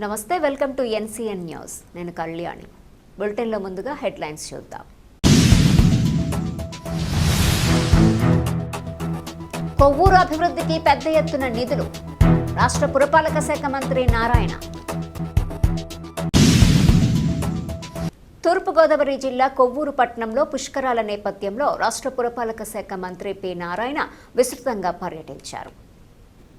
నమస్తే, welcome to NCN news. నేను కళ్యాణి. బులెటిన్లో ముందుగా హెడ్లైన్స్ చూద్దాం. కొవ్వూరు అభివృద్ధికి పెద్ద ఎత్తున నిధులు. రాష్ట్ర పురపాలక శాఖ మంత్రి నారాయణ. తూర్పుగోదావరి జిల్లా కొవ్వూరు పట్టణంలో పుష్కరాల నేపథ్యంలో రాష్ట్ర పురపాలక శాఖ మంత్రి పి నారాయణ విస్తృతంగా పర్యటించారు.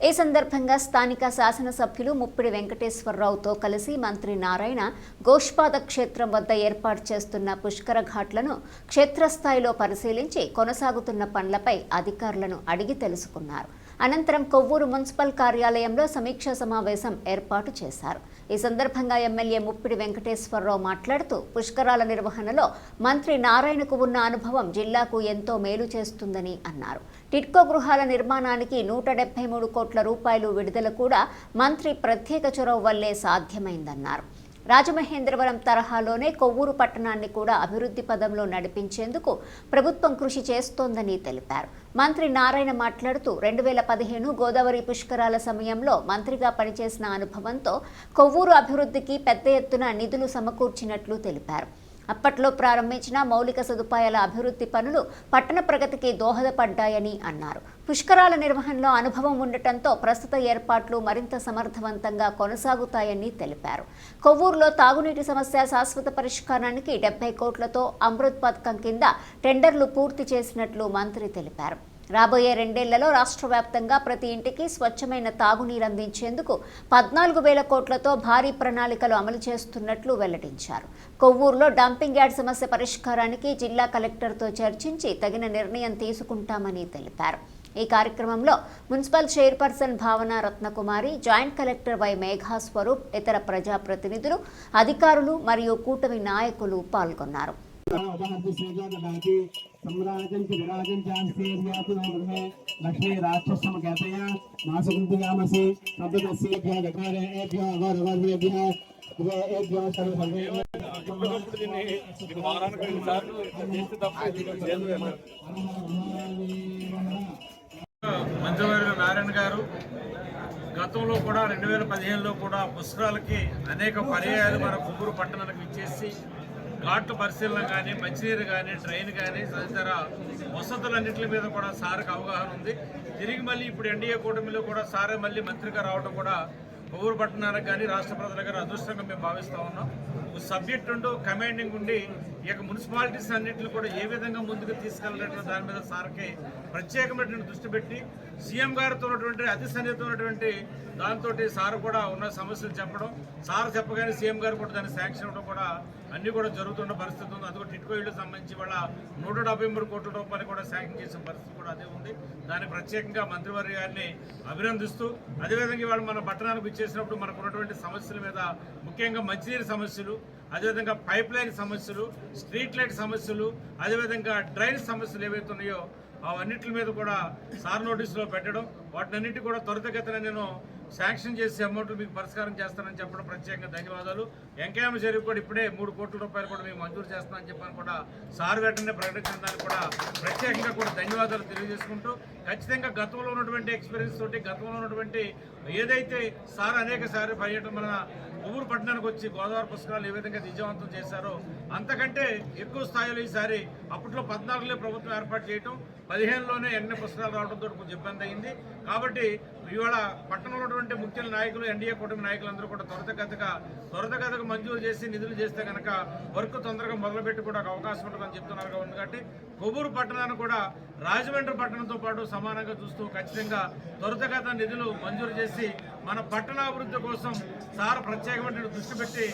ఈ సందర్భంగా స్థానిక శాసనసభ్యులు ముప్పిడి వెంకటేశ్వరరావుతో కలిసి మంత్రి నారాయణ గోష్పాద క్షేత్రం వద్ద ఏర్పాటు చేస్తున్న పుష్కర ఘాట్లను క్షేత్రస్థాయిలో పరిశీలించి కొనసాగుతున్న పనులపై అధికారులను అడిగి తెలుసుకున్నారు. అనంతరం కొవ్వూరు మున్సిపల్ కార్యాలయంలో సమీక్షా సమావేశం ఏర్పాటు చేశారు. ఈ సందర్భంగా ఎమ్మెల్యే ముప్పిడి వెంకటేశ్వరరావు మాట్లాడుతూ పుష్కరాల నిర్వహణలో మంత్రి నారాయణకు ఉన్న అనుభవం జిల్లాకు ఎంతో మేలు చేస్తుందని అన్నారు. టిడ్కో గృహాల నిర్మాణానికి 173 కోట్ల రూపాయలు విడుదల కూడా మంత్రి ప్రత్యేక చొరవ వల్లే సాధ్యమైందన్నారు. రాజమహేంద్రవరం తరహాలోనే కొవ్వూరు పట్టణాన్ని కూడా అభివృద్ధి పదంలో నడిపించేందుకు ప్రభుత్వం కృషి చేస్తోందని తెలిపారు. మంత్రి నారాయణ మాట్లాడుతూ 2015 గోదావరి పుష్కరాల సమయంలో మంత్రిగా పనిచేసిన అనుభవంతో కొవ్వూరు అభివృద్ధికి పెద్ద ఎత్తున నిధులు సమకూర్చినట్లు తెలిపారు. అప్పట్లో ప్రారంభించిన మౌలిక సదుపాయాల అభివృద్ధి పనులు పట్టణ ప్రగతికి దోహదపడ్డాయని అన్నారు. పుష్కరాల నిర్వహణలో అనుభవం ఉండటంతో ప్రస్తుత ఏర్పాట్లు మరింత సమర్థవంతంగా కొనసాగుతాయని తెలిపారు. కొవ్వూరులో తాగునీటి సమస్య శాశ్వత పరిష్కారానికి 70 కోట్లతో అమృత్ పథకం కింద టెండర్లు పూర్తి చేసినట్లు మంత్రి తెలిపారు. రాబోయే 2 ఏళ్లలో రాష్ట్ర వ్యాప్తంగా ప్రతి ఇంటికి స్వచ్ఛమైన తాగునీరు అందించేందుకు 14,000 కోట్లతో భారీ ప్రణాళికలు అమలు చేస్తున్నట్లు వెల్లడించారు. కొవ్వూరులో డంపింగ్ యార్డ్ సమస్య పరిష్కారానికి జిల్లా కలెక్టర్తో చర్చించి తగిన నిర్ణయం తీసుకుంటామని తెలిపారు. ఈ కార్యక్రమంలో municipal chairperson Bhavana Ratnakumari, joint collector Y Megha Swaroop, ఇతర ప్రజాప్రతినిధులు, అధికారులు మరియు కూటమి నాయకులు పాల్గొన్నారు. लक्ष्मी राक्षसम कहते हैं मासुकुंतयामसि शब्दस्य गठारेभ्यो अगौरवेभ्यो वेभ्यो सर्वभवेभ्यो మంత్రివర్యులు నారాయణ గారు గతంలో కూడా 2015లో కూడా పుష్కరాలకి అనేక పర్యాయాలు మన కొవ్వూరు పట్టణానికి ఇచ్చేసి ఘాట్ల పరిశీలన కానీ, మంచినీరు కానీ, ట్రైన్ కానీ తదితర వసతులన్నింటి మీద కూడా సార్కి అవగాహన ఉంది. తిరిగి మళ్ళీ ఇప్పుడు ఎన్డీఏ కూటమిలో కూడా సారే మళ్ళీ మంత్రిగా రావడం కూడా కొవ్వూరు పట్టణానికి కానీ రాష్ట్ర ప్రజల గారు అదృష్టంగా మేము భావిస్తూ ఉన్నాం. సబ్జెక్ట్ ఉంటూ కమాండింగ్ ఉండి ఈ యొక్క మున్సిపాలిటీస్ అన్నింటిని కూడా ఏ విధంగా ముందుకు తీసుకెళ్లాలంటే దాని మీద సార్కి ప్రత్యేకమైనటువంటి దృష్టి పెట్టి సీఎం గారితో ఉన్నటువంటి అతి సన్నిహితం ఉన్నటువంటి దాంతో సార్ కూడా ఉన్న సమస్యలు చెప్పడం, సార్ చెప్పగానే సీఎం గారు కూడా దాన్ని శాంక్షన్ ఇవ్వడం కూడా అన్నీ కూడా జరుగుతున్న పరిస్థితి ఉంది. అది కూడా టిడ్కో ఇళ్లకు సంబంధించి వాళ్ళ 173 కోట్ల రూపాయలు కూడా శాంక్షన్ చేసిన పరిస్థితి కూడా అదే ఉంది. దాన్ని ప్రత్యేకంగా మంత్రివర్య గారిని అభినందిస్తూ, అదేవిధంగా ఇవాళ మన పట్టణానికి ఇచ్చేసినప్పుడు మనకు ఉన్నటువంటి సమస్యల మీద ముఖ్యంగా మంచినీరు సమస్యలు, అదేవిధంగా పైప్ లైన్ సమస్యలు, స్ట్రీట్ లైట్ సమస్యలు, అదేవిధంగా డ్రైన్ సమస్యలు ఏవైతే ఉన్నాయో అవన్నిటి మీద కూడా సార్ నోటీసులో పెట్టడం, వాటినన్నింటి కూడా త్వరితగతిన నేను శాంక్షన్ చేసి అమౌంట్ మీకు పరిష్కారం చేస్తానని చెప్పడం ప్రత్యేకంగా ధన్యవాదాలు. వెంకయ్య చెరువు కూడా ఇప్పుడే 3 కోట్ల రూపాయలు కూడా మీకు మంజూరు చేస్తానని చెప్పని కూడా సార్ వెంటనే ప్రకటించిన దానికి కూడా ప్రత్యేకంగా కూడా ధన్యవాదాలు తెలియజేసుకుంటూ, ఖచ్చితంగా గతంలో ఉన్నటువంటి ఎక్స్పీరియన్స్ తోటి, గతంలో ఉన్నటువంటి ఏదైతే సార్ అనేక సారి పర్యటన మన కొవ్వూరు పట్టణానికి వచ్చి గోదావరి పుష్కరాలు ఏ విధంగా విజయవంతం చేశారో అంతకంటే ఎక్కువ స్థాయిలో ఈసారి అప్పట్లో 14లో ప్రభుత్వం ఏర్పాటు చేయటం, 15లోనే ఎన్ని పుష్కరాలు రావడంతో కొంచెం ఇబ్బంది అయింది. కాబట్టి ఇవాళ పట్టణంలో ఉన్నటువంటి ముఖ్య నాయకులు, ఎన్డీఏ కూటమి నాయకులందరూ కూడా త్వరితగతిగా మంజూరు చేసి నిధులు చేస్తే కనుక వర్క్ తొందరగా మొదలుపెట్టి కూడా అవకాశం ఉంటుందని చెప్తున్నారు. కాబట్టి కొవ్వూరు పట్టణాన్ని కూడా రాజమండ్రి పట్టణంతో పాటు సమానంగా చూస్తూ ఖచ్చితంగా త్వరితగత నిధులు మంజూరు చేసి మన పట్టణాభివృద్ధి కోసం సార్ ప్రత్యేకమైన దృష్టి పెట్టి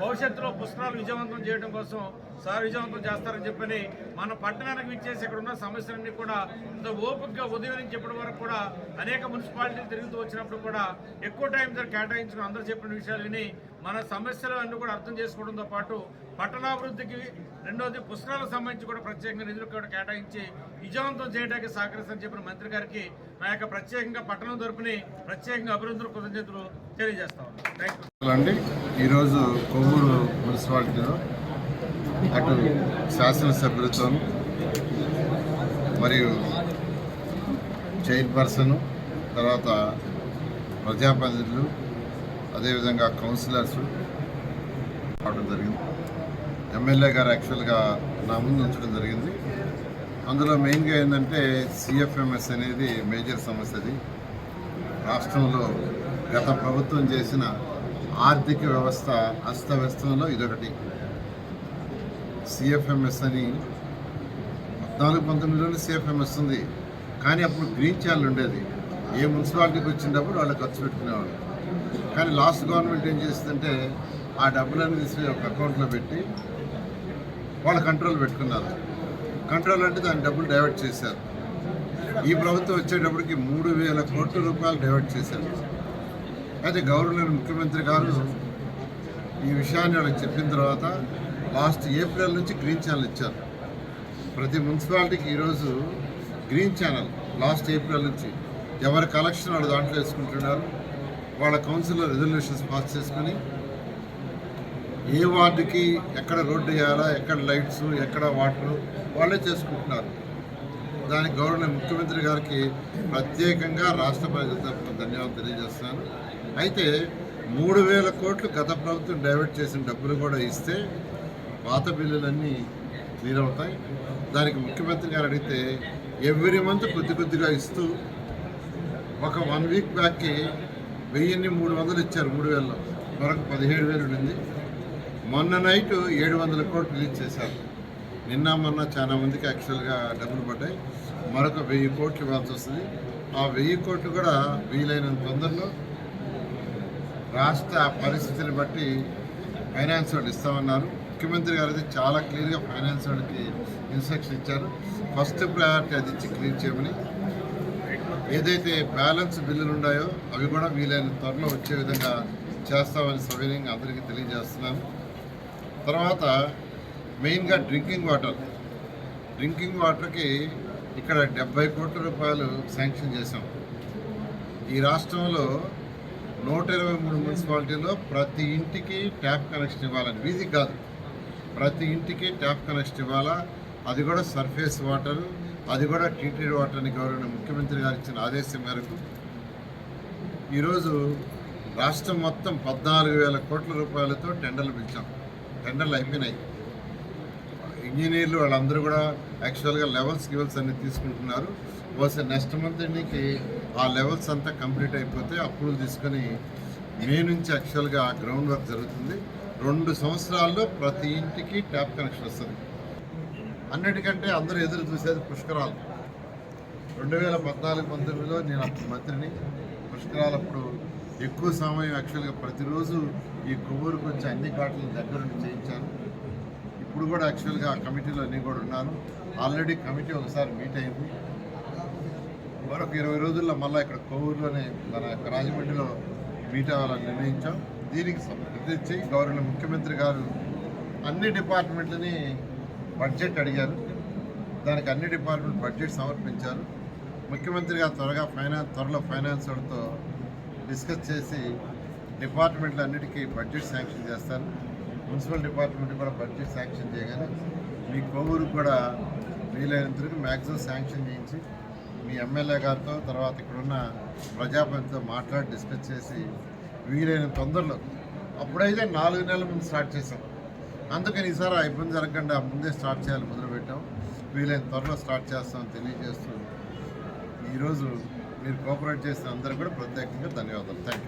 భవిష్యత్తులో పుష్కరాలు విజయవంతం చేయడం కోసం సార్ విజయవంతం చేస్తారని చెప్పని మన పట్టణానికి విచ్చేసి ఇక్కడ ఉన్న సమస్యలన్నీ కూడా ఇంత ఓపికగా ఉదయం నుంచి ఇప్పటి వరకు కూడా అనేక మున్సిపాలిటీలు తిరుగుతూ వచ్చినప్పుడు కూడా ఎక్కువ టైం కేటాయించుకుని అందరూ చెప్పిన విషయాలు విని మన సమస్యలు అన్నీ కూడా అర్థం చేసుకోవడంతో పాటు పట్టణాభివృద్ధికి, రెండోది పుష్కరాలకు సంబంధించి కూడా ప్రత్యేకంగా నిధులు కూడా కేటాయించి విజయవంతం చేయడానికి సహకరిస్తారని చెప్పిన మంత్రి గారికి నా యొక్క ప్రత్యేకంగా పట్టణం తరపుని ప్రత్యేకంగా అభివృద్ధులు కృతజ్ఞతలు తెలియజేస్తాం. అండి, ఈరోజు కొవ్వూరు మున్సిపాలిటీలో అటు శాసనసభ్యులతో మరియు చైర్పర్సన్, తర్వాత ప్రజాప్రతినిధులు, అదేవిధంగా కౌన్సిలర్స్ రావడం జరిగింది. ఎమ్మెల్యే గారు యాక్చువల్గా నా ముందు ఉంచడం జరిగింది. అందులో మెయిన్గా ఏంటంటే సిఎఫ్ఎంఎస్ అనేది మేజర్ సమస్య. అది రాష్ట్రంలో గత ప్రభుత్వం చేసిన ఆర్థిక వ్యవస్థ అస్తవ్యస్తంలో ఇదొకటి. సిఎఫ్ఎంఎస్ అని 14-19లోనే సిఎఫ్ఎంఎస్ ఉంది, కానీ అప్పుడు గ్రీన్ ఛానల్ ఉండేది. ఏ మున్సిపాలిటీకి వచ్చినప్పుడు వాళ్ళు ఖర్చు పెట్టుకునేవాళ్ళు. కానీ లాస్ట్ గవర్నమెంట్ ఏం చేసిందంటే ఆ డబ్బులన్నీ తీసుకుని ఒక అకౌంట్లో పెట్టి వాళ్ళ కంట్రోల్ పెట్టుకున్నారు. కంట్రోల్ అంటే దాని డబ్బులు డైవర్ట్ చేశారు. ఈ ప్రభుత్వం వచ్చేటప్పటికి 3,000 కోట్ల రూపాయలు డైవర్ట్ చేశారు. అయితే గవర్నర్ ముఖ్యమంత్రి గారు ఈ విషయాన్ని వాళ్ళకి చెప్పిన తర్వాత లాస్ట్ ఏప్రిల్ నుంచి గ్రీన్ ఛానల్ ఇచ్చారు. ప్రతి మున్సిపాలిటీకి ఈరోజు గ్రీన్ ఛానల్ లాస్ట్ ఏప్రిల్ నుంచి ఎవరి కలెక్షన్ వాళ్ళు దాంట్లో వేసుకుంటున్నారు. వాళ్ళ కౌన్సిల్లో రెజల్యూషన్స్ పాస్ చేసుకుని ఏ వార్డుకి ఎక్కడ రోడ్డు వేయాలా, ఎక్కడ లైట్స్, ఎక్కడ వాటర్ వాళ్ళే చేసుకుంటున్నారు. దానికి గవర్నర్ ముఖ్యమంత్రి గారికి ప్రత్యేకంగా రాష్ట్ర ప్రజల తరఫున ధన్యవాదాలు తెలియజేస్తున్నాను. అయితే 3,000 కోట్లు గత ప్రభుత్వం డైవర్ట్ చేసిన డబ్బులు కూడా ఇస్తే పాత బిల్లులన్నీ క్లియర్ అవుతాయి. దానికి ముఖ్యమంత్రి గారు అడిగితే ఎవ్రీ మంత్ కొద్దిగా ఇస్తూ ఒక 1 వీక్ బ్యాక్కి 1,300 ఇచ్చారు. 3,000లో మరొక 17,000 ఉంది. మొన్న నైట్ 700 కోట్లు రిలీజ్ చేశారు. నిన్న మొన్న చాలా మందికి యాక్చువల్గా డబ్బులు పడ్డాయి. మరొక 1,000 కోట్లు ఇవ్వాల్సి వస్తుంది. ఆ 1,000 కోట్లు కూడా వీలైనంత తొందరలో రాష్ట్ర పరిస్థితిని బట్టి ఫైనాన్స్ వాళ్ళు ఇస్తామన్నారు. ముఖ్యమంత్రి గారు అయితే చాలా క్లియర్గా ఫైనాన్స్ వాళ్ళకి ఇన్స్ట్రక్షన్ ఇచ్చారు. ఫస్ట్ ప్రయారిటీ అది ఇచ్చి క్లియర్ చేయమని. ఏదైతే బ్యాలెన్స్ బిల్లులు ఉన్నాయో అవి కూడా వీలైన త్వరలో వచ్చే విధంగా చేస్తామని సవినయంగా అందరికీ తెలియజేస్తున్నాను. తర్వాత మెయిన్గా డ్రింకింగ్ వాటర్కి ఇక్కడ 70 కోట్ల రూపాయలు శాంక్షన్ చేశాం. ఈ రాష్ట్రంలో 123 మున్సిపాలిటీలో ప్రతి ఇంటికి ట్యాప్ కనెక్షన్ ఇవ్వాలని, వీధికి కాదు, ప్రతి ఇంటికి ట్యాప్ కనెక్షన్ ఇవ్వాలా. అది కూడా సర్ఫేస్ వాటర్, అది కూడా ట్రీటెడ్ వాటర్ అని గౌరవ ముఖ్యమంత్రి గారు ఇచ్చిన ఆదేశం మేరకు ఈరోజు రాష్ట్రం మొత్తం 14,000 కోట్ల రూపాయలతో టెండర్లు పిలిచాం. టెండర్లు అయిపోయినాయి. ఇంజనీర్లు వాళ్ళందరూ కూడా యాక్చువల్గా లెవెల్స్ అన్ని తీసుకుంటున్నారు. బహుశా నెక్స్ట్ మంత్ ఎన్నికి ఆ లెవెల్స్ అంతా కంప్లీట్ అయిపోతే అప్రూవల్ తీసుకొని మే నుంచి యాక్చువల్గా గ్రౌండ్ వర్క్ జరుగుతుంది. 2 సంవత్సరాల్లో ప్రతి ఇంటికి ట్యాప్ కనెక్షన్ వస్తుంది. అన్నిటికంటే అందరూ ఎదురు చూసేది పుష్కరాలు. 2014-19లో నేను అప్పుడు మంత్రిని. పుష్కరాలప్పుడు ఎక్కువ సమయం యాక్చువల్గా ప్రతిరోజు ఈ కొవ్వూరుకు వచ్చి అన్ని ఘాట్లను దగ్గర నుండి చేయించాను. ఇప్పుడు కూడా యాక్చువల్గా ఆ కమిటీలో అన్నీ కూడా ఉన్నాను. ఆల్రెడీ కమిటీ ఒకసారి మీట్ అయింది. మరొక 20 రోజుల్లో మళ్ళీ ఇక్కడ కొవ్వూరులోనే మన రాజమండ్రిలో మీట్ అవ్వాలని నిర్ణయించాం. దీనికి సంబంధించి గవర్నర్ ముఖ్యమంత్రి గారు అన్ని డిపార్ట్మెంట్లని బడ్జెట్ అడిగారు. దానికి అన్ని డిపార్ట్మెంట్ బడ్జెట్ సమర్పించారు. ముఖ్యమంత్రి గారు త్వరలో ఫైనాన్స్ వాళ్ళతో డిస్కస్ చేసి డిపార్ట్మెంట్లు అన్నిటికీ బడ్జెట్ శాంక్షన్ చేస్తారు. మున్సిపల్ డిపార్ట్మెంట్ కూడా బడ్జెట్ శాంక్షన్ చేయగానే మీ కొవ్వూరుకు కూడా వీలైనంతవరకు మ్యాక్సిమం శాంక్షన్ చేయించి మీ ఎమ్మెల్యే గారితో తర్వాత ఇక్కడున్న ప్రజాపతితో మాట్లాడి డిస్కస్ చేసి వీలైన తొందరలో, అప్పుడైతే 4 నెలల ముందు స్టార్ట్ చేసాం. అందుకని ఈసారి ఆ ఇబ్బంది జరగకుండా ముందే స్టార్ట్ చేయాలి మొదలుపెట్టాం. వీలైన త్వరలో స్టార్ట్ చేస్తామని తెలియజేస్తూ ఈరోజు మీరు కోఆపరేట్ చేసిన అందరూ కూడా ప్రత్యేకంగా ధన్యవాదాలు. Thank you.